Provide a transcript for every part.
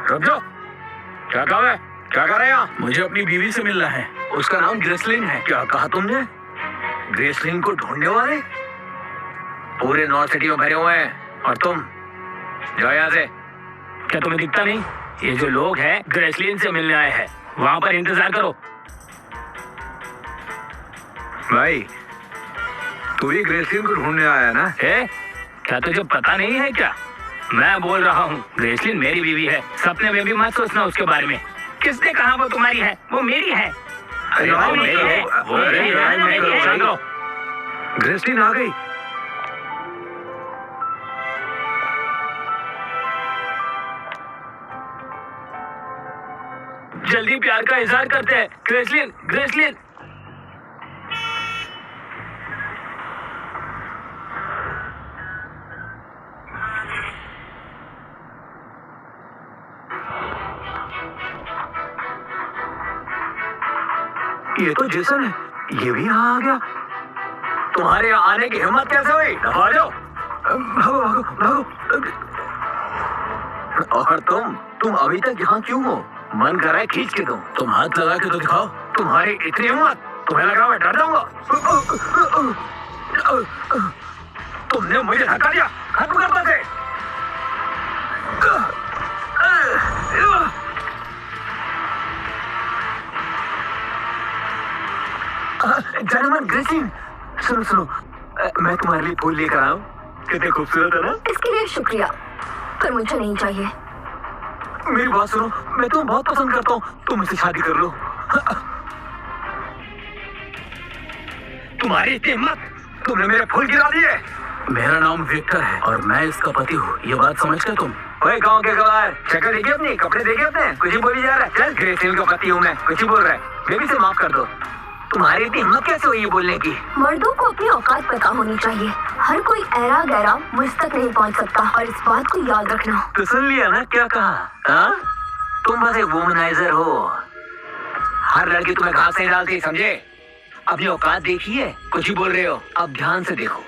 रुक जाओ, क्या काम है? क्या कर रहे हैं यहाँ? मुझे अपनी बीवी से मिलना है, उसका नाम ग्रेसलिन है। क्या कहा तुमने? ग्रेसलिन को ढूंढने वाले पूरे नॉर्थ सिटी में भरे हुए हैं और तुम जाओ यहाँ से। क्या तुम्हें दिखता नहीं? ये जो लोग हैं ग्रेसलिन से मिलने आए हैं, वहां पर इंतजार करो। भाई तू ही ग्रेसलिन को ढूंढने आया ना? है? क्या तुझे पता नहीं है क्या? मैं बोल रहा हूँ, ग्रेसलिन मेरी बीवी है। सपने में भी मत सोचना उसके बारे में। किसने कहा वो तुम्हारी है? वो मेरी है। अरे वो मेरी है, वो मेरी है, मेरी है। ग्रेसलिन आ गई। जल्दी प्यार का इजहार करते हैं। ग्रेसलिन, ग्रेसलिन। ये तो जेसन है, ये भी यहाँ आ गया। तुम्हारे यहाँ आने की हिम्मत कैसे हुई? दफा जाओ। भागो भागो भागो। और तुम अभी तक यहाँ क्यों हो? मन कर रहा है खींच के तुम हाथ लगा के तो दिखाओ। तुम्हारी इतनी हिम्मत? तुम्हें लगा मैं डर जाऊंगा? तुमने मुझे धक्का दिया, खत्म करता थे। जेंटलमैन ग्रेसलिन, सुनो, मैं तुम्हारे लिए फूल लेकर आया हूँ। कितने खूबसूरत है ना? इसके लिए शुक्रिया, पर मुझे नहीं चाहिए। मेरी बात सुनो, मैं तुम्हें बहुत पसंद करता हूँ, तुम मुझसे शादी कर लो। तुम्हारी इतनी हिम्मत, तुमने मेरे फूल गिरा दिए। मेरा नाम विक्टर है और मैं इसका पति हूँ, ये बात समझ गए तुम? ओए गांव के गवार, शक्ल देखिए अपनी, कपड़े देखिए अपने, कुछ ही बोली जा रहा है। चल, ग्रेसलिन का पति हूँ मैं, कुछ ही बोल रहा है। बेबी से माफ कर दो। तुम्हारी इतनी हिम्मत कैसे हुई ये बोलने की? मर्दों को अपनी औकात पता होनी चाहिए। हर कोई ऐरा गैरा मुझ तक नहीं पहुंच सकता, और इस बात को याद रखना। तो सुन लिया ना क्या कहा? हाँ? तुम बस एक वुमनाइजर हो। हर लड़की तुम्हें घास नहीं डालती, समझे? अपनी औकात देखिए, कुछ ही बोल रहे हो। अब ध्यान से देखो।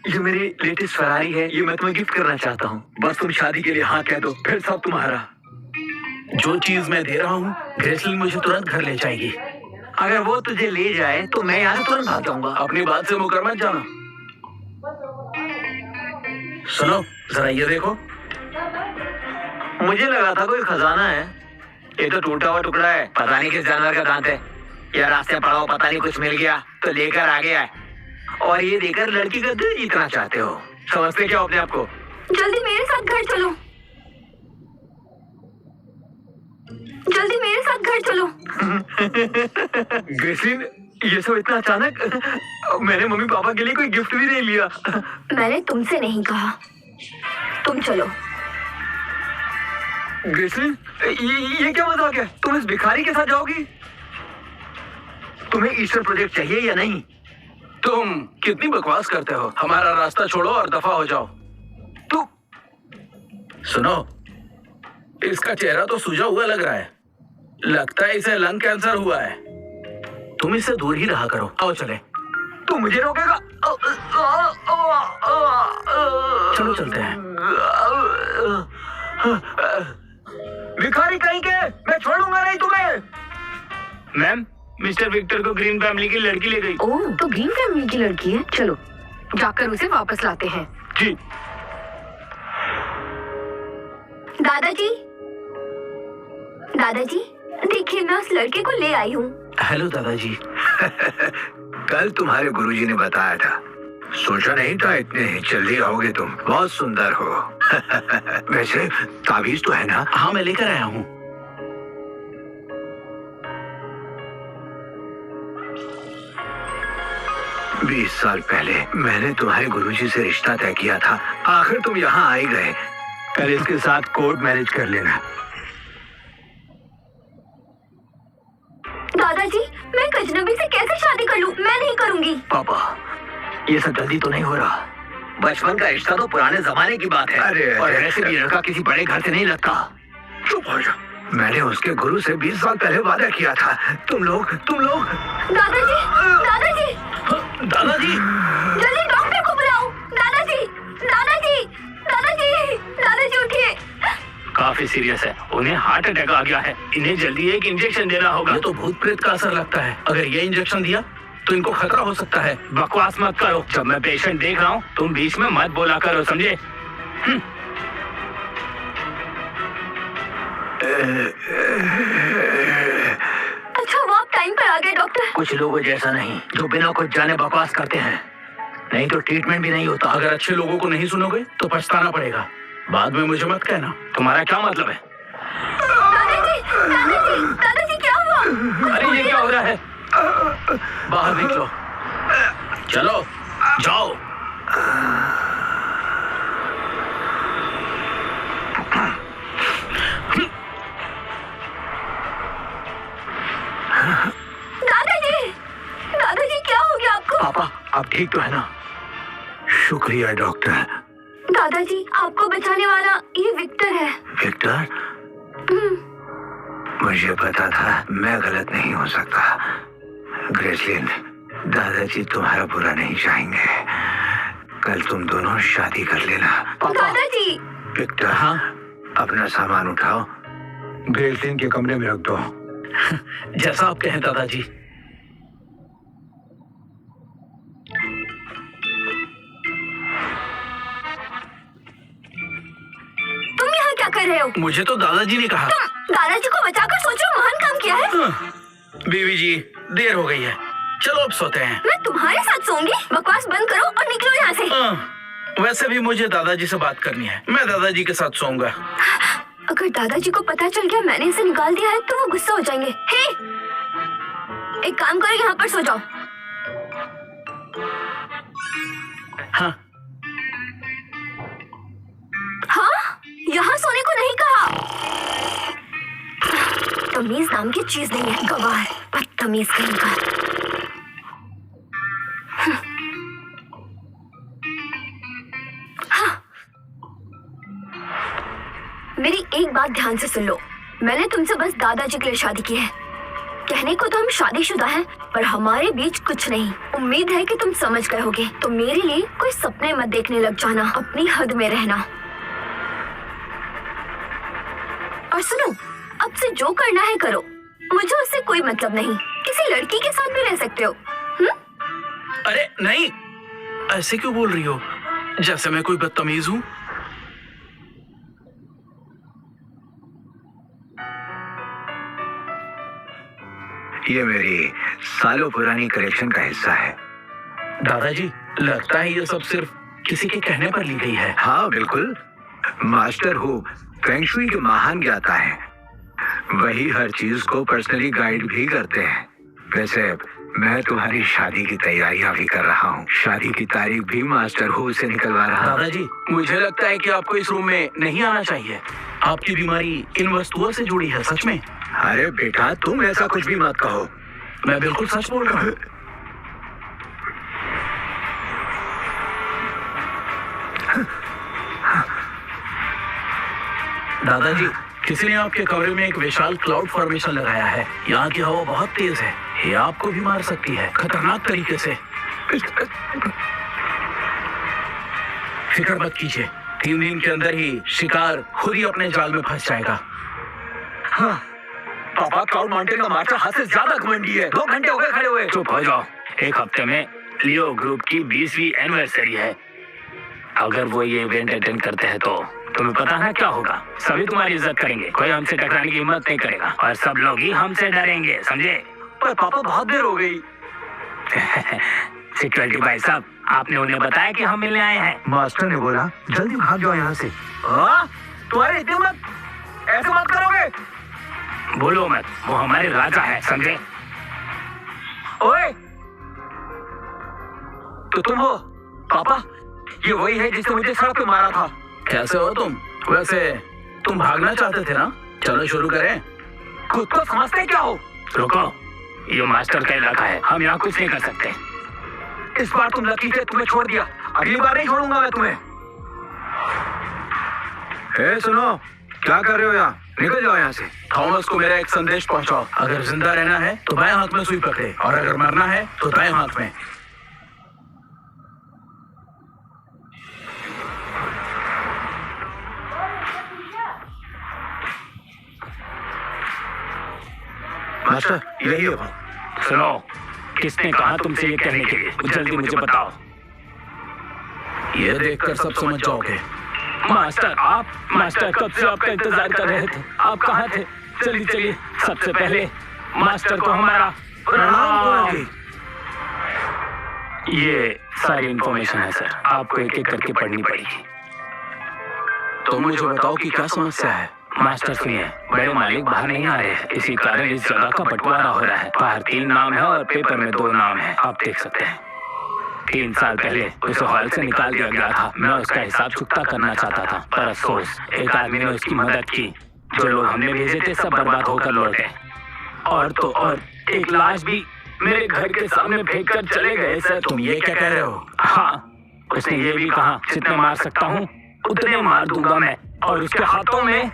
ये मेरी लेटेस्ट फरारी है, ये मैं तुम्हें गिफ्ट करना चाहता हूँ। बस तुम शादी के लिए हाँ कह दो, फिर सब तुम्हारा। जो चीज मैं दे रहा हूँ, ग्रेसलिन मुझे तुरंत घर ले जाएगी। अगर वो तुझे ले जाए तो मैं यहाँ से तुरंत भाग जाऊंगा। अपनी बात से मुकर मत जाना। सुनो, जरा ये देखो। मुझे लगा था कोई खजाना है, ये तो टूटा हुआ टुकड़ा है। पता नहीं किस जानवर का दांत है। या रास्ते में पड़ा हो, पता नहीं कुछ मिल गया तो लेकर आ गया है। और ये देकर लड़की का दिल जीतना चाहते हो। समझते क्या हो अपने आप को? जल्दी मेरे साथ घर चलो, जल्दी मेरे साथ घर चलो। ग्रेसलिन, ये सब इतना अचानक? मैंने मम्मी पापा के लिए कोई गिफ्ट भी नहीं लिया। मैंने तुमसे नहीं कहा, तुम चलो। ग्रेसलिन, ये क्या मजाक है? तुम इस भिखारी के साथ जाओगी? तुम्हें ईस्टर प्रोजेक्ट चाहिए या नहीं? तुम कितनी बकवास करते हो। हमारा रास्ता छोड़ो और दफा हो जाओ। तू सुनो, इसका चेहरा तो सूजा हुआ लग रहा है। लगता है इसे लंग कैंसर हुआ है। तुम इससे दूर ही रहा करो। आओ चले। तू मुझे रोकेगा? चलो चलते हैं। भिखारी कहीं के, मैं छोड़ूंगा नहीं तुम्हें। मैम, मिस्टर विक्टर को ग्रीन फैमिली की लड़की ले गई। ओह, तो ग्रीन फैमिली की लड़की है। चलो जाकर उसे वापस लाते हैं। जी। दादाजी, दादाजी, देखिए मैं उस लड़के को ले आई हूँ। हेलो दादाजी। कल तुम्हारे गुरुजी ने बताया था, सोचा नहीं था इतने जल्दी आओगे तुम। बहुत सुंदर हो। वैसे ताबीज तो है ना? हाँ, मैं लेकर आया हूँ। बीस साल पहले मैंने तुम्हारे गुरुजी से रिश्ता तय किया था। आखिर तुम यहाँ आ ही गए। कल इसके साथ कोर्ट मैरिज कर लेना। दादाजी, मैं अजनबी से कैसे शादी कर लूं? मैं नहीं करूंगी। पापा, ये सब जल्दी तो नहीं हो रहा। बचपन का रिश्ता तो पुराने जमाने की बात है। अरे, और ऐसे भी लड़का किसी बड़े घर से नहीं लगता। चुप हो जा। मैंने उसके गुरु से 20 साल पहले वादा किया था। तुम लोग दादाजी, दादाजी, दादाजी, जल्दी डॉक्टर को बुलाओ। दादाजी, दादाजी, दादाजी, दादाजी उठिए। काफी सीरियस है, उन्हें हार्ट अटैक आ गया है। इन्हें जल्दी एक इंजेक्शन देना होगा। ये तो भूत प्रेत का असर लगता है। अगर ये इंजेक्शन दिया तो इनको खतरा हो सकता है। बकवास मत करो, जब मैं पेशेंट देख रहा हूँ तुम बीच में मत बोला करो, समझे? अच्छा वो आप टाइम पर आ गए डॉक्टर। कुछ लोगों जैसा नहीं जो बिना कुछ जाने बकवास करते हैं, नहीं तो ट्रीटमेंट भी नहीं होता। अगर अच्छे लोगों को नहीं सुनोगे तो पछताना पड़ेगा। बाद में मुझे मत कहना। तुम्हारा क्या मतलब है? दादाजी क्या हुआ? अरे ये क्या हो रहा है? बाहर निकलो, चलो जाओ। दादाजी क्या हो गया आपको? पापा आप ठीक तो है ना? शुक्रिया डॉक्टर। दादाजी आपको बचाने वाला ये विक्टर है। विक्टर? मुझे पता था मैं गलत नहीं हो सकता। ग्रेसलिन, दादाजी तुम्हारा बुरा नहीं चाहेंगे। कल तुम दोनों शादी कर लेना। दादाजी। विक्टर, हाँ? अपना सामान उठाओ, ग्रेसलिन के कमरे में रख दो। जैसा आप कहें दादाजी। तुम यहाँ क्या कर रहे हो? मुझे तो दादाजी ने कहा। तुम दादाजी को बचाकर सोचो महान काम किया है। बीवी जी देर हो गई है, चलो अब सोते हैं। मैं तुम्हारे साथ सोऊंगी? बकवास बंद करो और निकलो यहाँ से। वैसे भी मुझे दादाजी से बात करनी है, मैं दादाजी के साथ सोऊंगा। अगर दादाजी को पता चल गया मैंने इसे निकाल दिया है तो वो गुस्सा हो जाएंगे। हे, एक काम करो यहाँ पर सो जाओ। हाँ हाँ, यहाँ सोने को नहीं कहा। तमीज नाम की चीज नहीं है, गवार बदतमीज कहीं का। हाँ। मेरी एक बात ध्यान से सुन लो, मैंने तुमसे बस दादाजी के लिए शादी की है। कहने को तो हम शादीशुदा हैं, पर हमारे बीच कुछ नहीं। उम्मीद है कि तुम समझ गए होगे। तो मेरे लिए कोई सपने मत देखने लग जाना, अपनी हद में रहना। और सुनो, अब से जो करना है करो, मुझे उससे कोई मतलब नहीं। किसी लड़की के साथ भी रह सकते हो। अरे नहीं, ऐसे क्यों बोल रही हो? जैसे मैं कोई बदतमीज हूँ। ये मेरी सालों पुरानी कलेक्शन का हिस्सा है। दादाजी लगता है ये सब सिर्फ किसी के कहने पर ली गई है। हाँ बिल्कुल, मास्टर हूँ, फेंग शुई के महान ज्ञाता है। वही हर चीज को पर्सनली गाइड भी करते हैं। वैसे मैं तुम्हारी शादी की तैयारियां भी कर रहा हूँ। शादी की तारीख भी मास्टर हू से निकलवा रहा हूँ। दादाजी मुझे लगता है कि आपको इस रूम में नहीं आना चाहिए। आपकी बीमारी इन वस्तुओं से जुड़ी है, सच में। अरे बेटा तुम ऐसा कुछ भी मत कहो। मैं बिल्कुल सच बोल रहा हूँ। दादाजी किसी ने आपके कमरे में एक विशाल क्लाउड फॉर्मेशन लगाया है। यहाँ की हवा बहुत तेज है, ये आपको भी मार सकती है, खतरनाक तरीके से। फिक्र मत कीजिए, 3 दिन के अंदर ही शिकार खुद ही अपने जाल में फंस जाएगा। हाँ, पापा क्लाउड माउंटेन का मार्चा हाथ से ज्यादा घमंडी है। 2 घंटे हो गए खड़े हुए। चुप हो जाओ। एक हफ्ते में लियो ग्रुप की 20वीं एनिवर्सरी है। अगर वो ये इवेंट अटेंड करते हैं तो तुम्हें पता है क्या होगा? सभी तुम्हारी इज्जत करेंगे, कोई हमसे टकराने की हिम्मत नहीं करेगा और सब लोग ही हमसे डरेंगे, समझे? पर पापा बहुत देर हो गई। सिक्योरिटी भाई साहब, आपने उन्हें बताया कि हम मिलने आए हैं। मास्टर ने बोला जल्दी भाग जाओ यहाँ से। हाँ? तुम्हारी इतनी मत, ऐसे मत करोगे। बोलो मत, वो हमारे राजा है, समझे? ओए, तो तुम हो पापा? ये वही है जिसने मुझे सड़क पे मारा था। कैसे हो तुम? वैसे तुम भागना चाहते थे ना? चलो शुरू करें। खुद को समझते क्या हो? रुको, ये मास्टर का इलाका है, हम यहाँ कुछ नहीं कर सकते। इस बार तुम लकी थे, तुम्हें छोड़ दिया, अगली बार नहीं छोड़ूंगा मैं तुम्हें। सुनो, क्या कर रहे हो यहाँ? निकल जाओ यहाँ से। थॉमस को मेरा एक संदेश पहुंचाओ। अगर जिंदा रहना है तो बाएं हाथ में सुई पकड़े और अगर मरना है तो दाएं हाथ में। मास्टर यही है वो। सुनो, किसने कहा तुमसे ये कहने के लिए? जल्दी मुझे बताओ। ये देखकर सब समझ जाओगे। मास्टर, आप मास्टर कब से आपका इंतजार कर रहे थे। आप कहाँ थे? जल्दी चलिए। सबसे पहले मास्टर को हमारा प्रणाम। ये सारी इंफॉर्मेशन है सर, आपको एक एक करके पढ़नी पड़ेगी। तो मुझे बताओ कि क्या समस्या है। मास्टर सुनिए, बड़े मालिक बाहर नहीं आ रहे हैं, इसी कारण इस जगह का बंटवारा हो रहा है। बाहर 3 नाम है और पेपर में 2 नाम है, आप देख सकते हैं। 3 साल पहले उसे हॉल से निकाल दिया गया था। मैं उसका हिसाब चुकता करना चाहता था, पर अफसोस एक आदमी ने उसकी मदद की। जो लोग हमने भेजे थे सब बर्बाद होकर लौटे। और तो और एक लाश भी मेरे घर के सामने फेंक कर चले गए सर। तुम ये क्या कह रहे हो? हाँ, उसने ये भी कहा जितने मार सकता हूँ उतने मार दूंगा मैं। और उसके हाथों में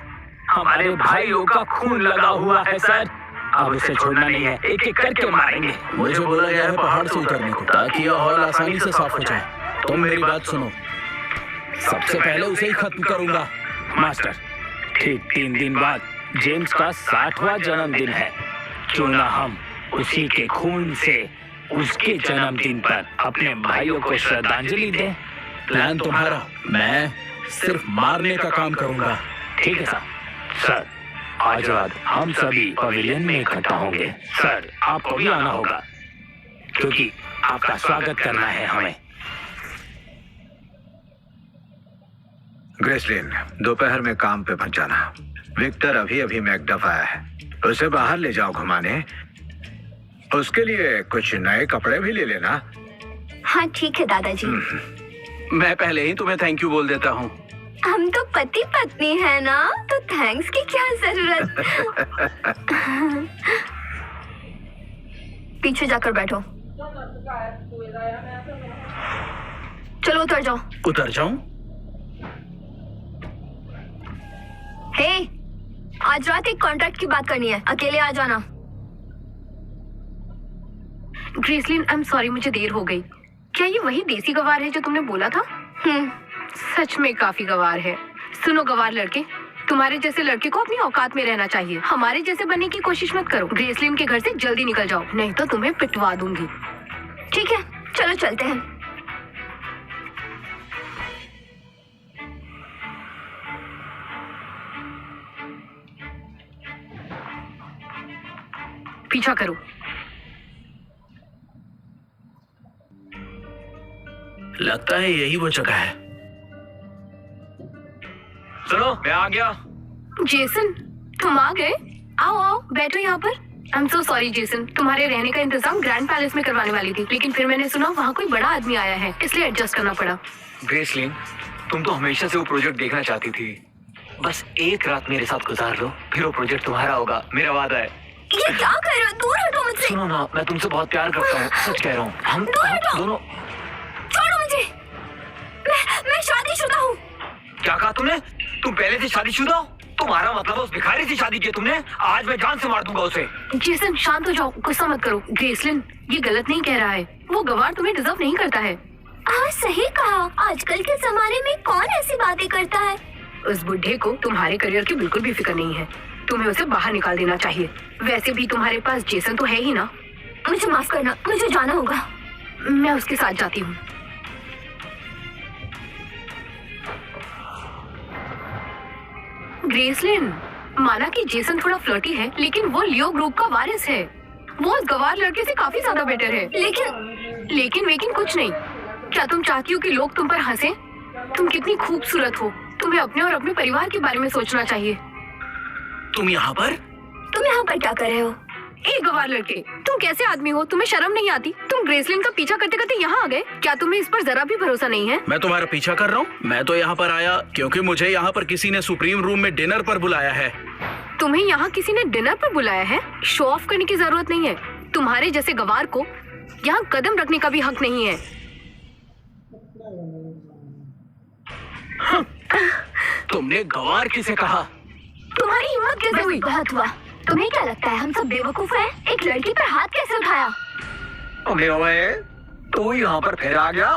हमारे भाइयों का खून लगा हुआ है सर। अब उसे छोड़ना नहीं है, एक एक करके मारेंगे। मुझे बोला गया है पहाड़ से उतरने को, ताकि यह हॉल आसानी से साफ हो जाए। तुम मेरी बात सुनो, सबसे पहले उसे ही खत्म करूंगा। मास्टर, ठीक 3 दिन बाद जेम्स का 60वां जन्मदिन है। क्यों ना हम उसी के खून से उसके जन्मदिन पर अपने भाइयों को श्रद्धांजलि दें। प्लान तुम्हारा, मैं सिर्फ मारने का काम करूंगा। ठीक है सर। सर, आज रात हम सभी पवेलियन में इकट्ठा होंगे। सर, आपको भी आना होगा क्योंकि आपका स्वागत करना है हमें। ग्रेसलिन, दोपहर में काम पे मत जाना। विक्टर अभी अभी मैकडफ आया है, उसे बाहर ले जाओ घुमाने। उसके लिए कुछ नए कपड़े भी ले लेना। हाँ ठीक है दादाजी। मैं पहले ही तुम्हें थैंक यू बोल देता हूँ। हम तो पति पत्नी है ना, तो थैंक्स की क्या जरूरत। पीछे जाकर बैठो। चलो उतर जाओ। उतर जाऊं? हे, आज रात एक कॉन्ट्रैक्ट की बात करनी है, अकेले आ जाना। ग्रेसलिन, आई एम सॉरी, मुझे देर हो गई। क्या ये वही देसी गवार है जो तुमने बोला था? सच में काफी गवार है। सुनो गवार लड़के, तुम्हारे जैसे लड़के को अपनी औकात में रहना चाहिए। हमारे जैसे बनने की कोशिश मत करो। ग्रेसलिन के घर से जल्दी निकल जाओ, नहीं तो तुम्हें पिटवा दूंगी। ठीक है, चलो चलते हैं। पीछा करो। लगता है यही वो जगह है। सुनो, मैं आ गया। जेसन, तुम आ गए? आओ आओ, बैठो यहाँ पर। I am so sorry Jason, तुम्हारे रहने का इंतजाम ग्रैंड पैलेस में करवाने वाली थी, लेकिन फिर मैंने सुना वहाँ कोई बड़ा आदमी आया है, इसलिए एडजस्ट करना पड़ा। ग्रेसलिन, तुम तो हमेशा से वो प्रोजेक्ट देखना चाहती थी। बस एक रात मेरे साथ गुजार लो, फिर वो प्रोजेक्ट तुम्हारा होगा, मेरा वादा है। ये क्या कर रहे हो? दूर हटो मुझसे। सुनो ना, मैं तुमसे बहुत प्यार करता हूँ, सच कह रहा हूँ। हम दोनों। छोड़ो मुझे, मैं शादीशुदा हूँ। क्या कहा तुमने? तुम पहले से शादीशुदा हो? तुम्हारा मतलब उस भिखारी से शादी की तुमने? आज मैं जान से मार दूंगा उसे। जेसन शांत हो जाओ, गुस्सा मत करो। ग्रेसलिन ये गलत नहीं कह रहा है, वो गवार तुम्हें डिजर्व नहीं करता है। हाँ सही कहा, आजकल के जमाने में कौन ऐसी बातें करता है। उस बुढ़े को तुम्हारे करियर की बिल्कुल भी फिक्र नहीं है, तुम्हें उसे बाहर निकाल देना चाहिए। वैसे भी तुम्हारे पास जेसन तो है ही ना। मुझे माफ करना, मुझे जाना होगा। मैं उसके साथ जाती हूँ। ग्रेसलिन, माना कि जेसन थोड़ा फ्लर्टी है, लेकिन वो लियो ग्रुप का वारिस है। वो उस गवार लड़के से काफी ज्यादा बेटर है। लेकिन कुछ नहीं। क्या तुम चाहती हो कि लोग तुम पर हंसे? तुम कितनी खूबसूरत हो, तुम्हें अपने और अपने परिवार के बारे में सोचना चाहिए। तुम यहाँ पर क्या कर रहे हो? ए गवार लड़के, तुम कैसे आदमी हो? तुम्हें शर्म नहीं आती? तुम ग्रेसलिन का पीछा करते करते यहाँ आ गए। क्या तुम्हें इस पर जरा भी भरोसा नहीं है? मैं तुम्हारा पीछा कर रहा हूँ? मैं तो यहाँ पर आया क्योंकि मुझे यहाँ पर किसी ने सुप्रीम रूम में डिनर पर बुलाया है। तुम्हें यहाँ किसी ने डिनर पर बुलाया है? शो ऑफ करने की जरूरत नहीं है। तुम्हारे जैसे गवार को यहाँ कदम रखने का भी हक नहीं है। तुमने गवार किसे कहा? तुम्हारी हिम्मत कैसे हुई? बहुत हुआ। तुम्हें क्या लगता है हम सब बेवकूफ हैं? एक लड़की पर हाथ कैसे उठाया? अबे ओए, तू यहाँ पर फिर आ गया?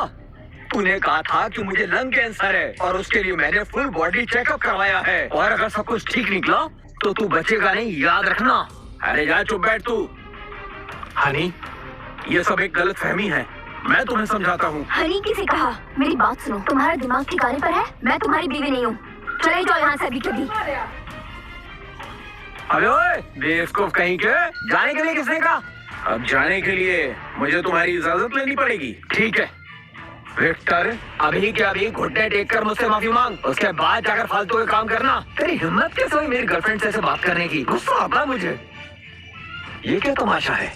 तूने कहा था कि मुझे लंग कैंसर है और उसके लिए मैंने फुल बॉडी चेकअप करवाया है, और अगर सब कुछ ठीक निकला तो तू बचेगा नहीं, याद रखना। अरे जा चुप बैठ तू। हनी, ये सब एक गलत फहमी है, मैं तुम्हें समझाता हूँ। हनी किसे कहा? मेरी बात सुनो, तुम्हारा दिमाग ठिकाने पर है? मैं तुम्हारी बीवी नहीं हूँ, चले जाओ यहाँ से अभी के अभी। अबे ओए, बेवकूफ कहीं के, जाने के लिए किसने कहा? अब जाने के लिए मुझे तुम्हारी इजाजत लेनी पड़ेगी। ठीक है विक्टर, अभी के अभी घुटने टेक कर मुझसे माफी मांग, उसके बाद जाकर फालतू के काम करना। तेरी हिम्मत कैसे हुई मेरी गर्लफ्रेंड से ऐसे बात करने की? गुस्सा आता है मुझे। ये क्या तमाशा है?